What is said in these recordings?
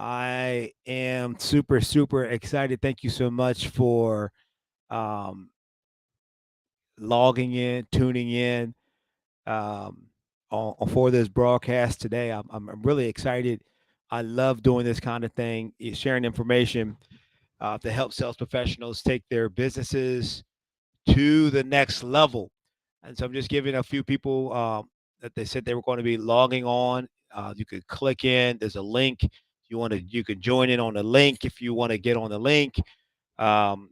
I am super, super excited. Thank you so much for um, logging in, tuning in um, for this broadcast today. I'm really excited. I love doing this kind of thing, sharing information to help sales professionals take their businesses to the next level. And so I'm just giving a few people that they said they were going to be logging on. You could click in. There's a link. You can join in on the link if you want to get on the link. I'm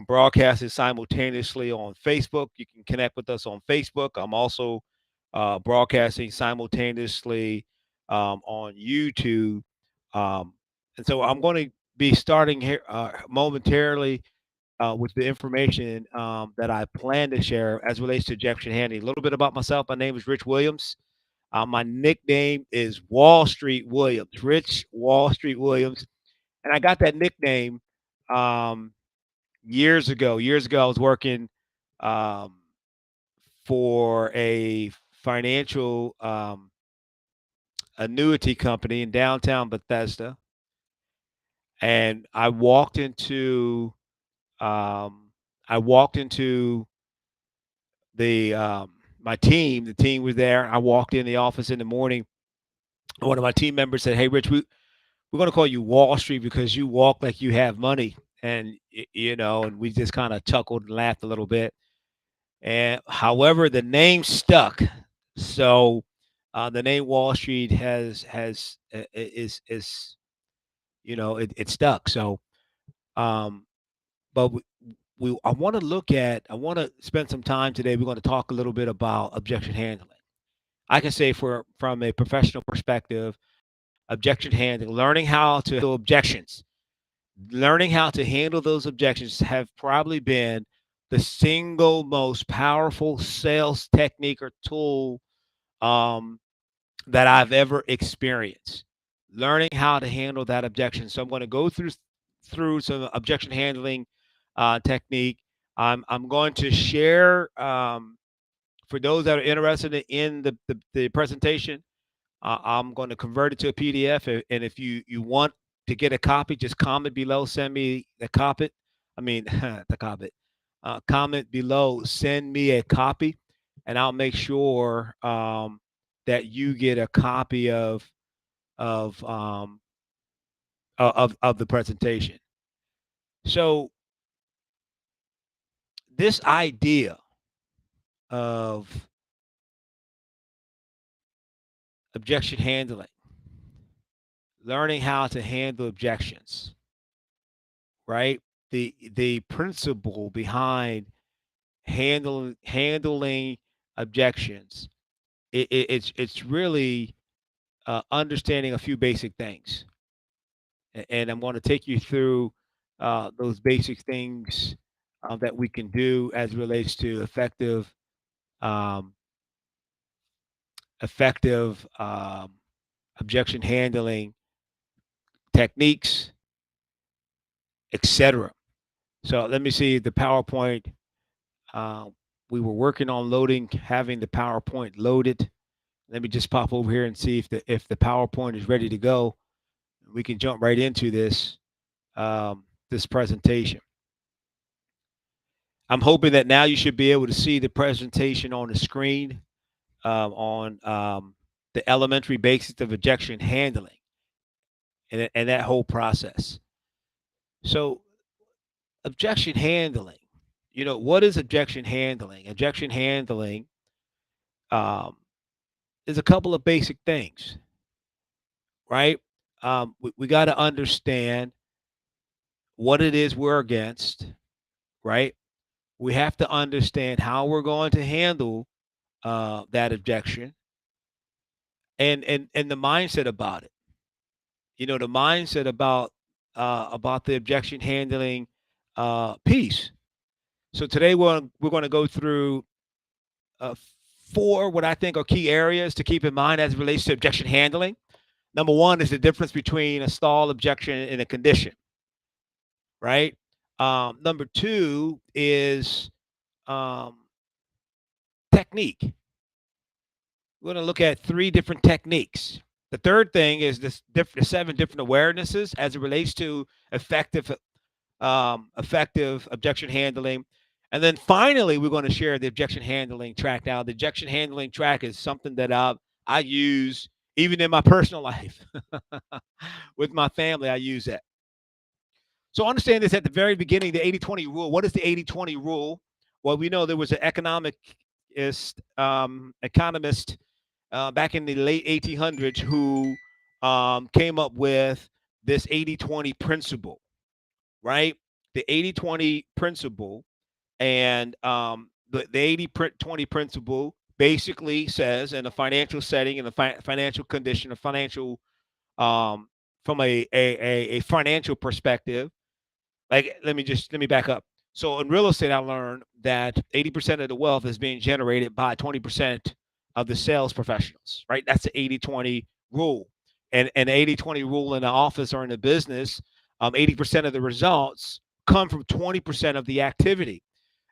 broadcasting simultaneously on Facebook. You can connect with us on Facebook. I'm also broadcasting simultaneously on YouTube. Um, and so I'm going to be starting here momentarily with the information that I plan to share as relates to objection handling. A little bit about myself. My name is Rich Williams. My nickname is Wall Street Williams, Rich Wall Street Williams. And I got that nickname um, years ago. Years ago, I was working um, for a financial annuity company in downtown Bethesda. And um, I walked into my team. The team was there. I walked in the office in the morning. One of my team members said, "Hey, Rich, we're going to call you Wall Street because you walk like you have money." And and we just kind of chuckled and laughed a little bit. And however, the name stuck. So the name Wall Street has is it stuck. So um, but I want to I want to spend some time today. We're going to talk a little bit about objection handling. I can say from a professional perspective, objection handling, learning how to handle objections, learning how to handle those objections have probably been the single most powerful sales technique or tool um, that I've ever experienced. Learning how to handle that objection. So I'm going to go through some objection handling technique. I'm going to share for those that are interested in the presentation. I'm going to convert it to a PDF, and if you want to get a copy, just comment below. Send me the copy. I mean, the copy. Comment below. Send me a copy, and I'll make sure that you get a copy of um, of the presentation. So this idea of objection handling, learning how to handle objections, right? The principle behind handling objections, it's really understanding a few basic things, and I'm going to take you through those basic things that we can do as it relates to um, effective objection handling techniques, etc. So let me see the PowerPoint. Uh, we were working on having the PowerPoint loaded. Let me just pop over here and see if the PowerPoint is ready to go. We can jump right into this presentation. I'm hoping that now you should be able to see the presentation on the screen on the elementary basics of objection handling and that whole process. So objection handling. What is objection handling? Objection handling um, is a couple of basic things, right? We got to understand what it is we're against, right? We have to understand how we're going to handle that objection and the mindset about it. The mindset about the objection handling piece. So today we're going to go through uh, four what I think are key areas to keep in mind as it relates to objection handling. Number one is the difference between a stall objection and a condition, right? Number two is um, technique. We're going to look at three different techniques. The third thing is the 7 different awarenesses as it relates to effective effective objection handling. And then finally, we're going to share the objection handling track. Now, the objection handling track is something that I use even in my personal life with my family. I use that. So understand this at the very beginning, the 80-20 rule. What is the 80-20 rule? Well, we know there was an economist back in the late 1800s who came up with this 80-20 principle, right? The 80-20 principle. And the 80-20 principle basically says in a financial setting, in a financial condition, a financial, um, from a financial perspective, like let me back up. So in real estate, I learned that 80% of the wealth is being generated by 20% of the sales professionals, right? That's the 80-20 rule. And an 80-20 rule in the office or in the business, 80% of the results come from 20% of the activity.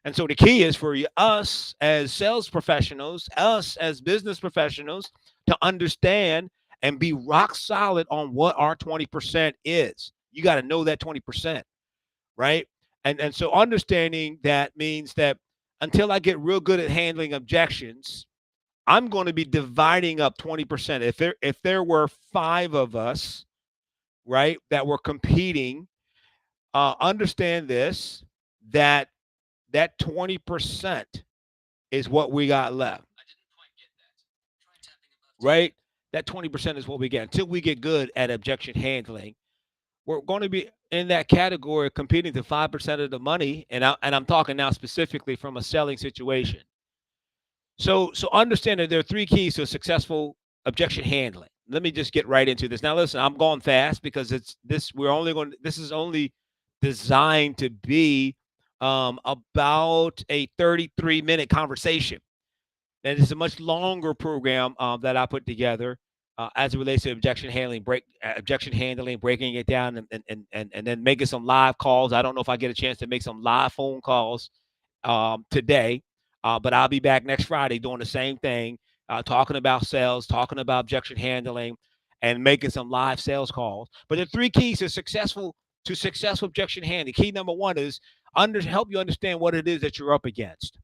And so the key is for us as sales professionals, us as business professionals, to understand and be rock solid on what our 20% is. You got to know that 20%, right? And so understanding that means that until I get real good at handling objections, I'm going to be dividing up 20%. If there were 5 of us, right, that were competing, understand this, that that 20% is what we got left, right? That 20% is what we get until we get good at objection handling. We're going to be in that category competing to 5% of the money. And I'm talking now specifically from a selling situation. So understand that there are 3 keys to a successful objection handling. Let me just get right into this. Now listen, I'm going fast because this is only designed to be about a 33-minute conversation. And it's a much longer program that I put together as it relates to objection handling, breaking it down, and then making some live calls. I don't know if I get a chance to make some live phone calls today, but I'll be back next Friday doing the same thing, talking about sales, talking about objection handling, and making some live sales calls. But the 3 keys to successful objection handling. Key number 1 is help you understand what it is that you're up against.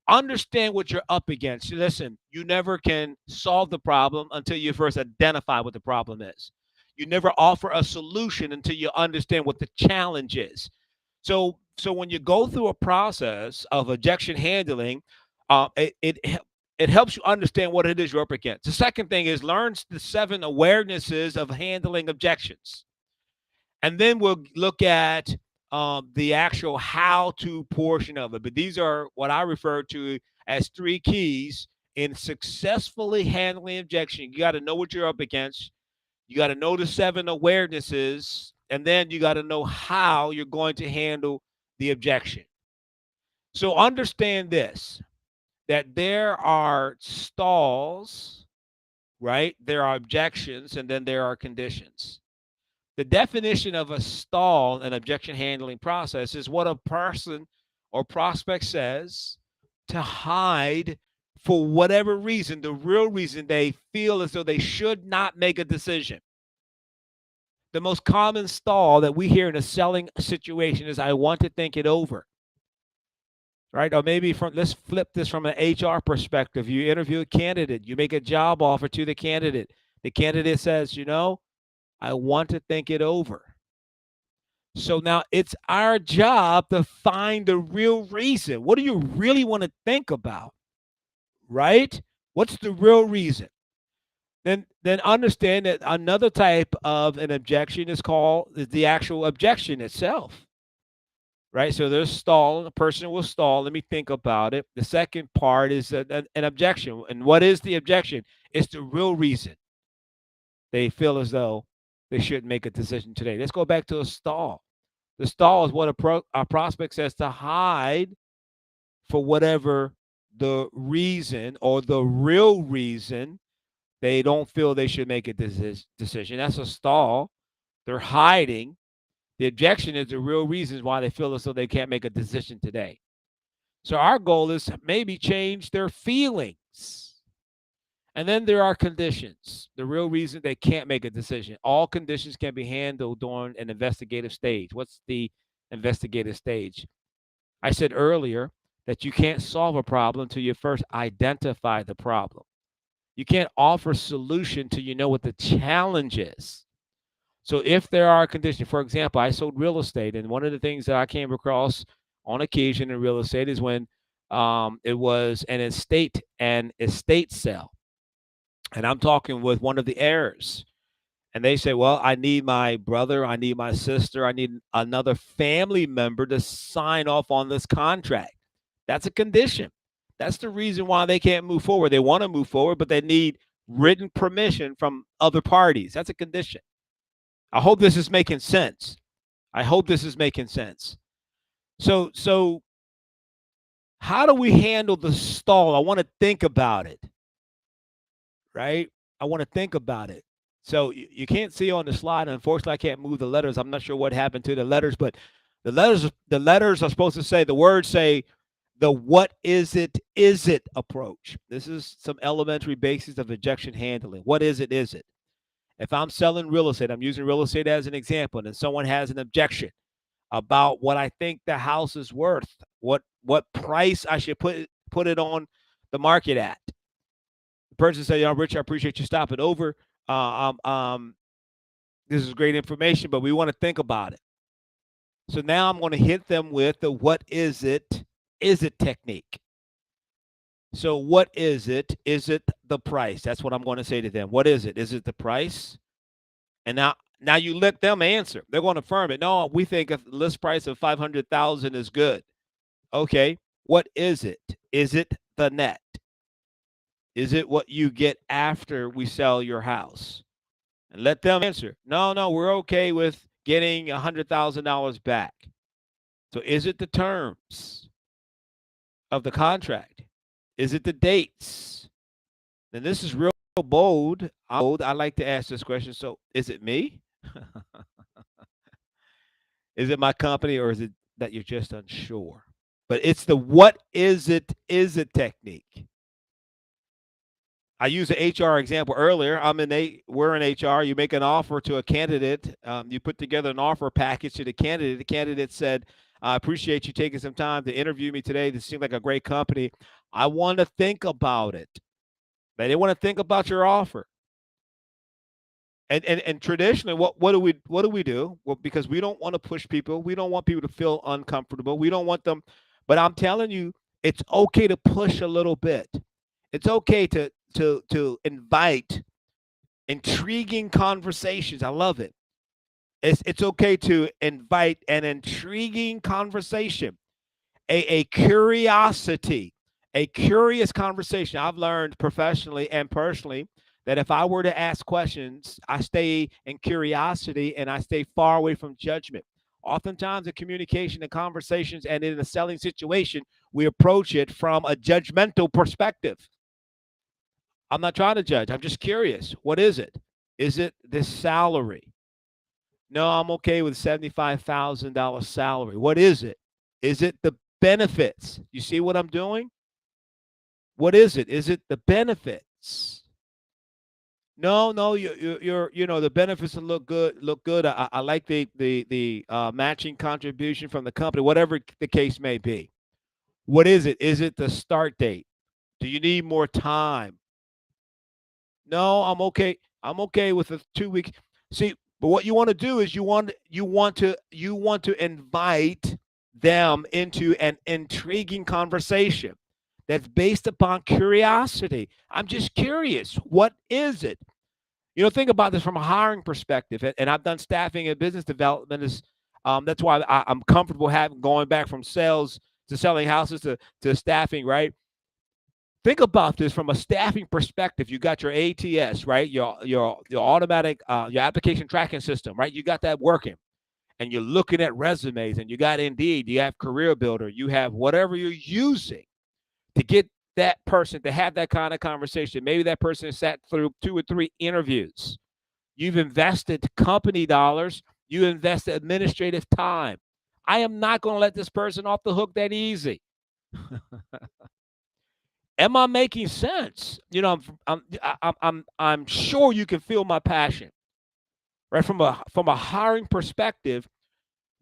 Understand what you're up against. Listen, you never can solve the problem until you first identify what the problem is. You never offer a solution until you understand what the challenge is. So when you go through a process of objection handling, it helps you understand what it is you're up against. The second thing is learn the 7 awarenesses of handling objections. And then we'll look at the actual how to portion of it. But these are what I refer to as 3 keys in successfully handling objection. You got to know what you're up against. You got to know the 7 awarenesses. And then you got to know how you're going to handle the objection. So understand this, that there are stalls, right? There are objections, and then there are conditions. The definition of a stall and objection handling process is what a person or prospect says to hide for whatever reason, the real reason they feel as though they should not make a decision. The most common stall that we hear in a selling situation is I want to think it over. Right? Or maybe let's flip this from an HR perspective. You interview a candidate, you make a job offer to the candidate. The candidate says, I want to think it over. So now it's our job to find the real reason. What do you really want to think about? Right? What's the real reason? Then understand that another type of an objection is called the actual objection itself. Right? So there's stall, a person will stall. Let me think about it. The second part is an objection. And what is the objection? It's the real reason they feel as though they shouldn't make a decision today. Let's go back to a stall. The stall is what a prospect says to hide for whatever the reason or the real reason they don't feel they should make a decision. That's a stall. They're hiding. The objection is the real reasons why they feel as though they can't make a decision today. So our goal is to maybe change their feelings. And then there are conditions. The real reason they can't make a decision. All conditions can be handled during an investigative stage. What's the investigative stage? I said earlier that you can't solve a problem until you first identify the problem. You can't offer solution till you know what the challenge is. So if there are conditions, for example, I sold real estate, and one of the things that I came across on occasion in real estate is when it was an estate sale, and I'm talking with one of the heirs, and they say, "Well, I need my brother, I need my sister, I need another family member to sign off on this contract." That's a condition. That's the reason why they can't move forward. They want to move forward, but they need written permission from other parties. That's a condition. I hope this is making sense. I hope this is making sense. So how do we handle the stall? I want to think about it, right? I want to think about it. So you can't see on the slide. Unfortunately, I can't move the letters. I'm not sure what happened to the letters, but the letters are supposed to say the words say the what is it approach. This is some elementary basics of objection handling. What is it? If I'm selling real estate, I'm using real estate as an example, and someone has an objection about what I think the house is worth, what price I should put it on the market at. The person said, Rich, I appreciate you stopping over. This is great information, but we want to think about it. So now I'm going to hit them with the what is it technique. So what is it? Is it the price? That's what I'm going to say to them. What is it? Is it the price? And now you let them answer. They're going to affirm it. No, we think a list price of 500,000 is good. Okay, what is it? Is it the net? Is it what you get after we sell your house? And let them answer. No, we're okay with getting $100,000 back. So is it the terms of the contract? Is it the dates? And this is real bold. I like to ask this question. So is it me? Is it my company, or is it that you're just unsure? But it's the what is it technique. I used an HR example earlier. We're in HR. You make an offer to a candidate. You put together an offer package to the candidate. The candidate said, "I appreciate you taking some time to interview me today. This seemed like a great company. I want to think about it." They didn't want to think about your offer. And traditionally, what do we do? Well, because we don't want to push people. We don't want people to feel uncomfortable. We don't want them. But I'm telling you, it's okay to push a little bit. It's okay to invite intriguing conversations. I love it. It's okay to invite an intriguing conversation, a curiosity, a curious conversation. I've learned professionally and personally that if I were to ask questions, I stay in curiosity and I stay far away from judgment. Oftentimes in communication and conversations and in a selling situation, we approach it from a judgmental perspective. I'm not trying to judge. I'm just curious. What is it? Is it this salary? No, I'm okay with $75,000 salary. What is it? Is it the benefits? You see what I'm doing? What is it? Is it the benefits? No, the benefits look good. Look good. I like the matching contribution from the company, whatever the case may be. What is it? Is it the start date? Do you need more time? No, I'm okay. I'm okay with a 2 week. See, but what you want to do is you want to invite them into an intriguing conversation that's based upon curiosity. I'm just curious. What is it? Think about this from a hiring perspective, and I've done staffing and business development. That's why I'm comfortable going back from sales to selling houses to staffing, right? Think about this from a staffing perspective. You got your ATS, right? Your automatic your application tracking system, right? You got that working, and you're looking at resumes, and you got Indeed, you have Career Builder, you have whatever you're using to get that person to have that kind of conversation. Maybe that person sat through 2 or 3 interviews. You've invested company dollars. You invested administrative time. I am not going to let this person off the hook that easy. Am I making sense? I'm sure you can feel my passion, right? From a hiring perspective,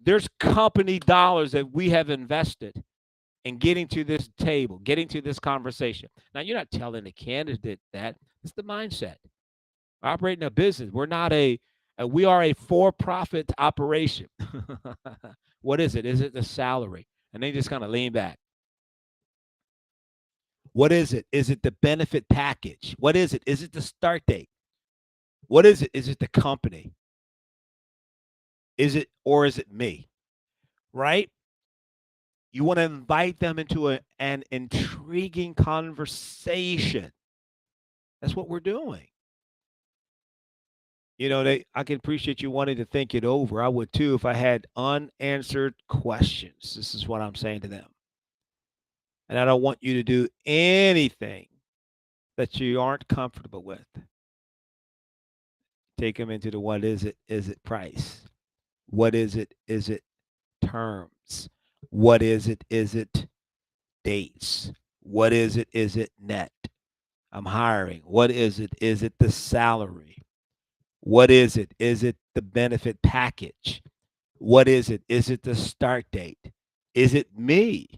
there's company dollars that we have invested in getting to this table, getting to this conversation. Now, you're not telling the candidate that. It's the mindset. We're operating a business. We are a for-profit operation. What is it? Is it the salary? And they just kind of lean back. What is it? Is it the benefit package? What is it? Is it the start date? What is it? Is it the company? Is it me? Right? You want to invite them into an intriguing conversation. That's what we're doing. I can appreciate you wanting to think it over. I would too if I had unanswered questions. This is what I'm saying to them. And I don't want you to do anything that you aren't comfortable with. Take them into the what is it? Is it price? What is it? Is it terms? What is it? Is it dates? What is it? Is it net? I'm hiring. What is it? Is it the salary? What is it? Is it the benefit package? What is it? Is it the start date? Is it me?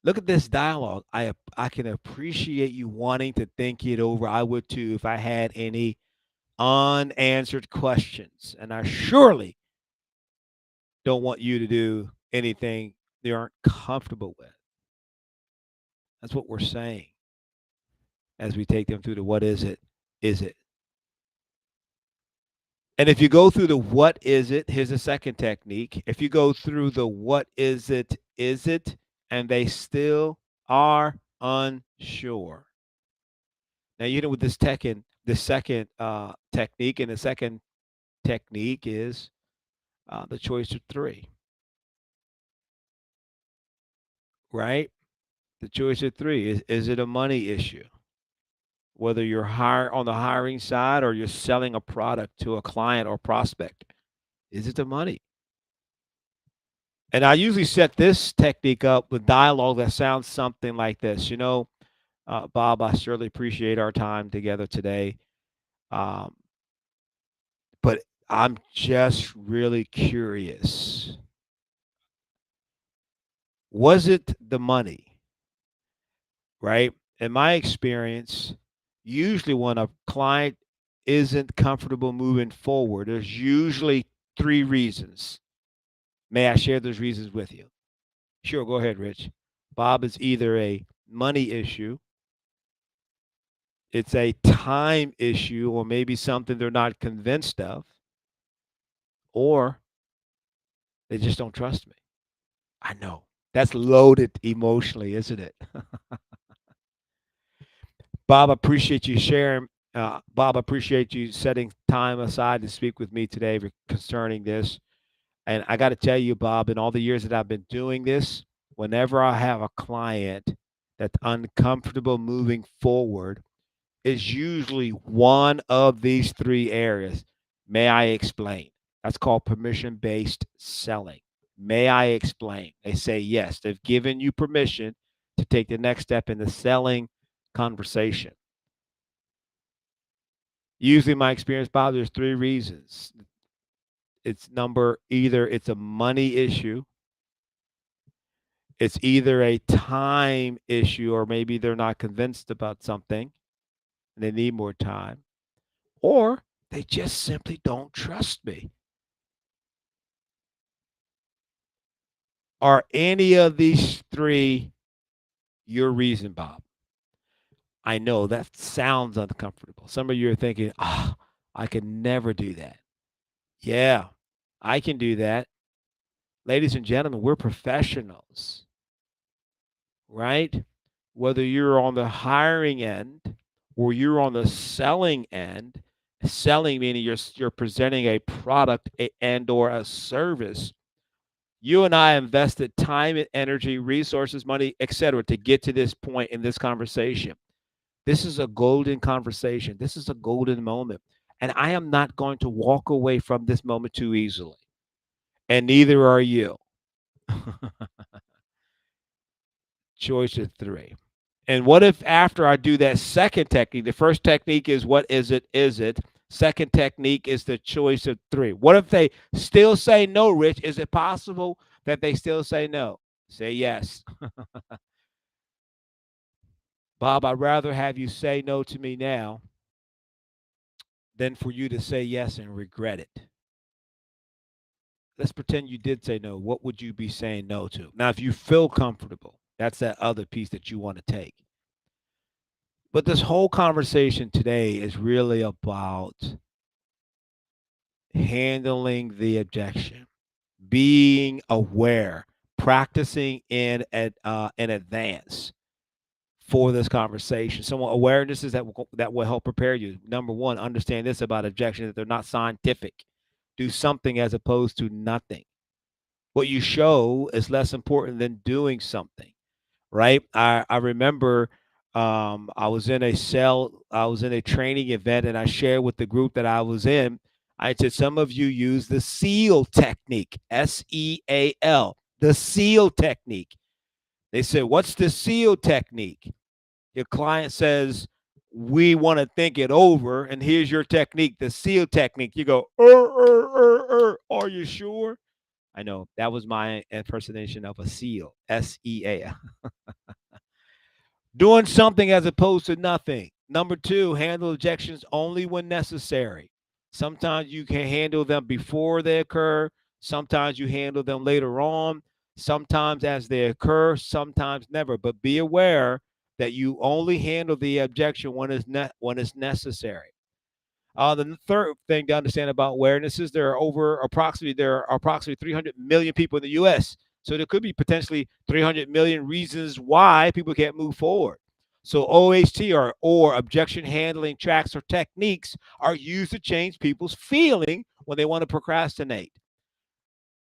Look at this dialogue. I can appreciate you wanting to think it over. I would too if I had any unanswered questions. And I surely don't want you to do anything they aren't comfortable with. That's what we're saying as we take them through the what is it? Is it? And if you go through the what is it, here's a second technique. If you go through the what is it, and they still are unsure. Now, with the second technique, and the second technique is the choice of three, right? The choice of three is it a money issue? Whether you're on the hiring side or you're selling a product to a client or prospect, is it the money? And I usually set this technique up with dialogue that sounds something like this. Bob, I surely appreciate our time together today. Um, but I'm just really curious. Was it the money? Right? In my experience, usually when a client isn't comfortable moving forward, there's usually three reasons. May I share those reasons with you? Sure, go ahead, Rich. Bob, is either a money issue, it's a time issue, or maybe something they're not convinced of, or they just don't trust me. I know. That's loaded emotionally, isn't it? Bob, appreciate you sharing. Bob, appreciate you setting time aside to speak with me today concerning this. And I got to tell you, Bob, in all the years that I've been doing this, whenever I have a client that's uncomfortable moving forward, is usually one of these three areas. May I explain? That's called permission based selling. May I explain? They say yes. They've given you permission to take the next step in the selling conversation. Usually, my experience, Bob, there's three reasons. Either it's a money issue, it's either a time issue, or maybe they're not convinced about something and they need more time, or they just simply don't trust me. Are any of these three your reason, Bob? I know that sounds uncomfortable. Some of you are thinking, I can never do that. Yeah, I can do that. Ladies and gentlemen, we're professionals, right? Whether you're on the hiring end or you're on the selling end, selling meaning you're presenting a product and or a service. You and I invested time and energy, resources, money, etc., to get to this point in this conversation. This is a golden conversation. This is a golden moment. And I am not going to walk away from this moment too easily. And neither are you. Choice of three. And what if after I do that second technique, the first technique is what is it? Is it? Second technique is the choice of three. What if they still say no, Rich? Is it possible that they still say no? Say yes. Bob, I'd rather have you say no to me now than for you to say yes and regret it. Let's pretend you did say no. What would you be saying no to? Now, if you feel comfortable, that's that other piece that you want to take. But this whole conversation today is really about handling the objection, being aware, practicing in advance for this conversation. So awareness is that will help prepare you. Number one, understand this about objections, that they're not scientific. Do something as opposed to nothing. What you show is less important than doing something, right? I remember I was in a training event, and I shared with the group that I was in. I said, some of you use the SEAL technique, SEAL, the SEAL technique. They said, what's the SEAL technique? Your client says, we want to think it over, and here's your technique, the SEAL technique. You go, are you sure? I know that was my impersonation of a SEAL, SEAL. Doing something as opposed to nothing. Number two, handle objections only when necessary. Sometimes you can handle them before they occur. Sometimes you handle them later on. Sometimes as they occur, sometimes never. But be aware that you only handle the objection when it's necessary. The third thing to understand about awareness is there are approximately 300 million people in the U.S. So there could be potentially 300 million reasons why people can't move forward. So OHT or objection handling tracks or techniques are used to change people's feeling when they want to procrastinate.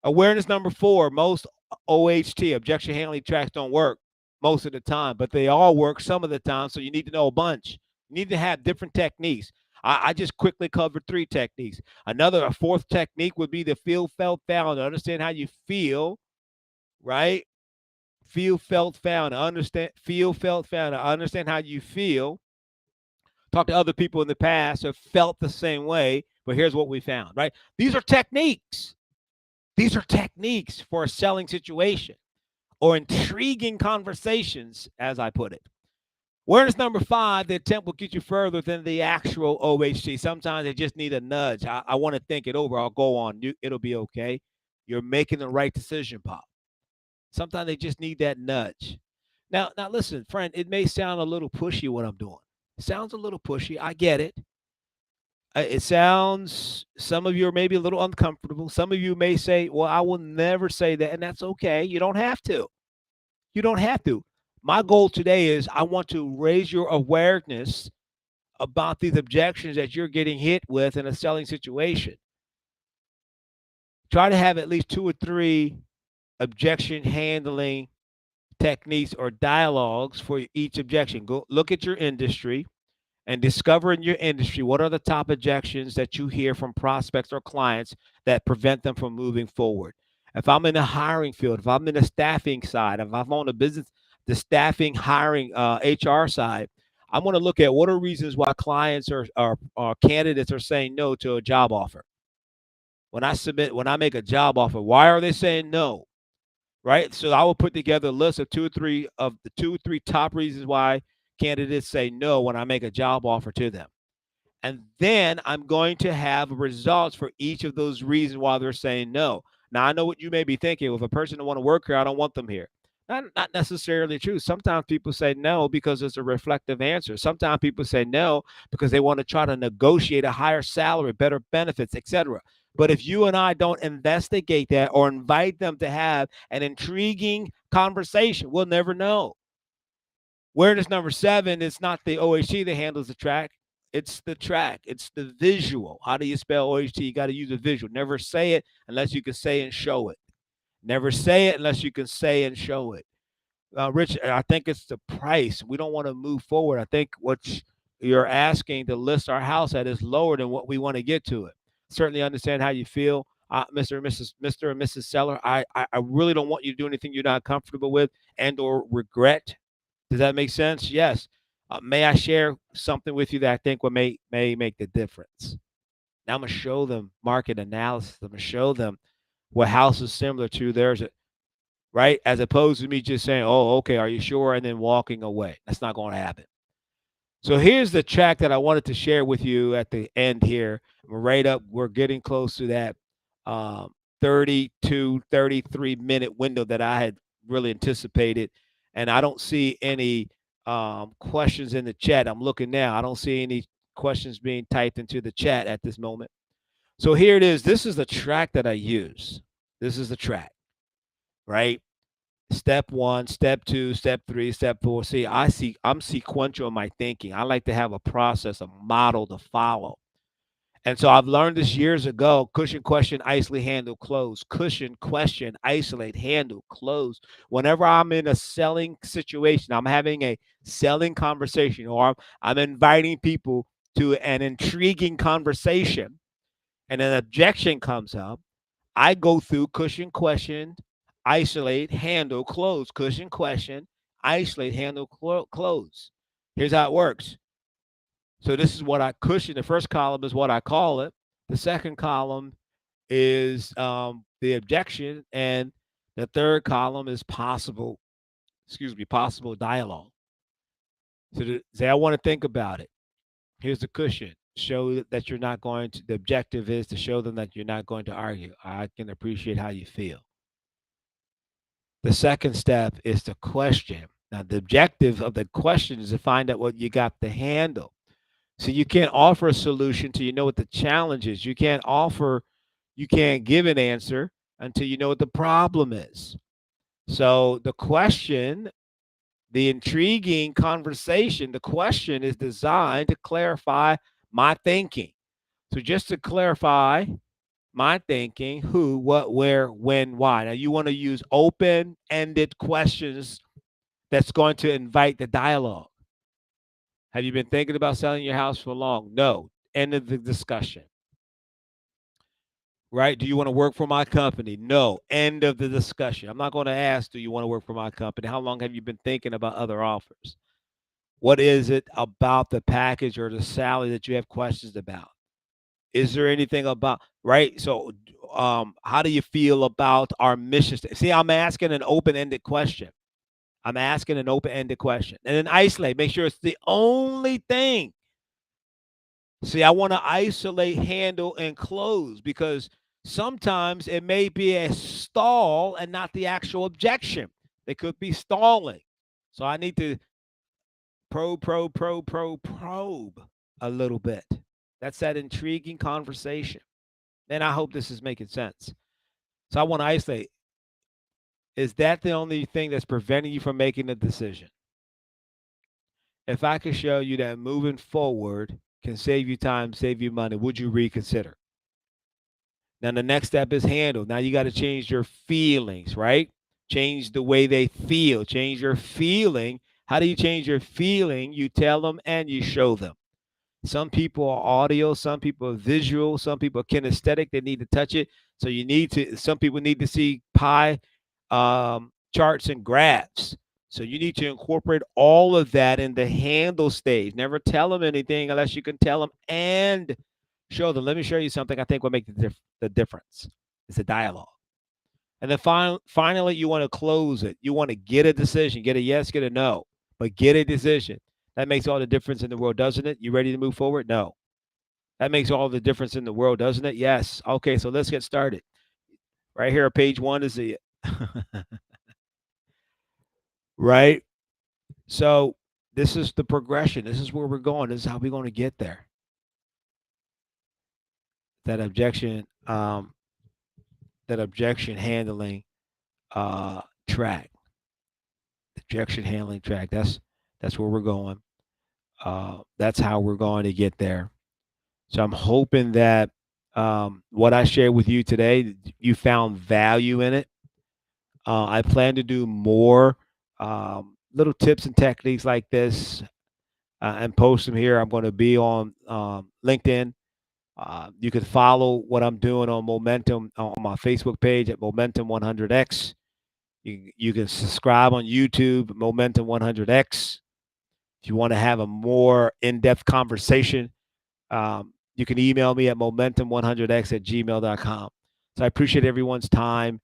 Awareness number four, most OHT, objection handling tracks, don't work most of the time, but they all work some of the time. So you need to know a bunch. You need to have different techniques. I just quickly covered three techniques. A fourth technique would be the feel, felt, found. To understand how you feel, right? Feel, felt, found. Feel, felt, found. To understand how you feel. Talk to other people in the past who have felt the same way, but here's what we found, right? These are techniques. These are techniques for a selling situation or intriguing conversations, as I put it. Awareness number five, the attempt will get you further than the actual OHT. Sometimes they just need a nudge. I want to think it over. I'll go on. It'll be okay. You're making the right decision, Pop. Sometimes they just need that nudge. Now, listen, friend, it may sound a little pushy what I'm doing. It sounds a little pushy. I get it. It sounds, some of you are maybe a little uncomfortable. Some of you may say, well, I will never say that. And that's okay. You don't have to. You don't have to. My goal today is I want to raise your awareness about these objections that you're getting hit with in a selling situation. Try to have at least two or three objection handling techniques or dialogues for each objection. Go look at your industry and discover in your industry what are the top objections that you hear from prospects or clients that prevent them from moving forward. If I'm in the hiring field, if I'm in the staffing side, if I'm on the staffing, hiring, HR side, I'm going to look at what are reasons why clients or candidates are saying no to a job offer. When I make a job offer, why are they saying no? Right. So I will put together a list of two or three top reasons why candidates say no when I make a job offer to them. And then I'm going to have results for each of those reasons why they're saying no. Now, I know what you may be thinking. If a person don't want to work here, I don't want them here. Not necessarily true. Sometimes people say no because it's a reflective answer. Sometimes people say no because they want to try to negotiate a higher salary, better benefits, etc. But if you and I don't investigate that or invite them to have an intriguing conversation, we'll never know. Awareness number seven, it's not the OHT that handles the track. It's the track. It's the visual. How do you spell OHT? You got to use a visual. Never say it unless you can say and show it. Never say it unless you can say and show it. Rich, I think it's the price. We don't want to move forward. I think what you're asking to list our house at is lower than what we want to get to it. Certainly understand how you feel, Mr. and Mrs. Seller. I really don't want you to do anything you're not comfortable with and or regret Does that make sense? Yes. May I share something with you that I think will may make the difference? Now I'm gonna show them market analysis. I'm gonna show them what house is similar to theirs, right? As opposed to me just saying, "Oh, okay, are you sure?" and then walking away. That's not going to happen. So here's the track that I wanted to share with you at the end here. We're right up. We're getting close to that um, 33-minute window that I had really anticipated, and I don't see any questions in the chat. I'm looking now. I don't see any questions being typed into the chat at this moment. So here it is. This is the track that I use. This is the track, right? Step one, step two, step three, step four. I'm sequential in my thinking. I like to have a process, a model to follow. And so I've learned this years ago: cushion, question, isolate, handle, close. Cushion, question, isolate, handle, close. Whenever I'm in a selling situation, I'm having a selling conversation, or I'm inviting people to an intriguing conversation, and an objection comes up, I go through cushion, question, isolate, handle, close. Cushion, question, isolate, handle, close. Here's how it works. So this is what I cushion. The first column is what I call it. The second column is the objection, and the third column is possible. Excuse me, possible dialogue. So say I want to think about it. Here's the cushion. Show that you're not going to. The objective is to show them that you're not going to argue. I can appreciate how you feel. The second step is to question. Now, the objective of the question is to find out what you got to handle. So you can't offer a solution till you know what the challenge is. You can't give an answer until you know what the problem is. So the question, the intriguing conversation, the question is designed to clarify my thinking. So just to clarify my thinking: who, what, where, when, why. Now you want to use open-ended questions that's going to invite the dialogue. Have you been thinking about selling your house for long? No. End of the discussion. Right? Do you want to work for my company? No. End of the discussion. I'm not going to ask, do you want to work for my company? How long have you been thinking about other offers? What is it about the package or the salary that you have questions about? Is there anything about, right? So, how do you feel about our mission? See, I'm asking an open-ended question. I'm asking an open-ended question, and then isolate. Make sure it's the only thing. See, I want to isolate, handle, and close, because sometimes it may be a stall and not the actual objection. They could be stalling. So I need to probe a little bit. That's that intriguing conversation. And I hope this is making sense. So I want to isolate. Is that the only thing that's preventing you from making a decision? If I could show you that moving forward can save you time, save you money, would you reconsider? Now, the next step is handle. Now, you got to change your feelings, right? Change the way they feel. Change your feeling. How do you change your feeling? You tell them and you show them. Some people are audio, some people are visual, some people are kinesthetic. They need to touch it. So some people need to see pie charts and graphs. So you need to incorporate all of that in the handle stage. Never tell them anything unless you can tell them and show them. Let me show you something I think will make the difference. It's a dialogue. And then finally, you want to close it. You want to get a decision, get a yes, get a no, but get a decision. That makes all the difference in the world, doesn't it? You ready to move forward? No. That makes all the difference in the world, doesn't it? Yes. Okay, so let's get started. Right here, page one is the right. So this is the progression. This is where we're going. This is how we're going to get there. That objection handling track. Objection handling track. That's where we're going. That's how we're going to get there. So I'm hoping that what I shared with you today, you found value in it. I plan to do more little tips and techniques like this and post them here. I'm going to be on LinkedIn. You can follow what I'm doing on Momentum on my Facebook page at Momentum 100X. You can subscribe on YouTube, Momentum 100X. If you want to have a more in-depth conversation, you can email me at momentum100x@gmail.com. So I appreciate everyone's time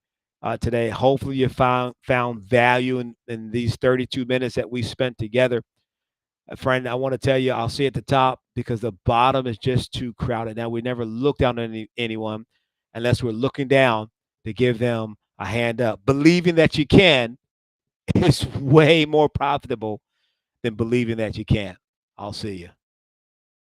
today. Hopefully you found value in these 32 minutes that we spent together. Friend, I want to tell you, I'll see at the top because the bottom is just too crowded. Now, we never look down on anyone unless we're looking down to give them a hand up. Believing that you can is way more profitable than believing that you can't. I'll see you.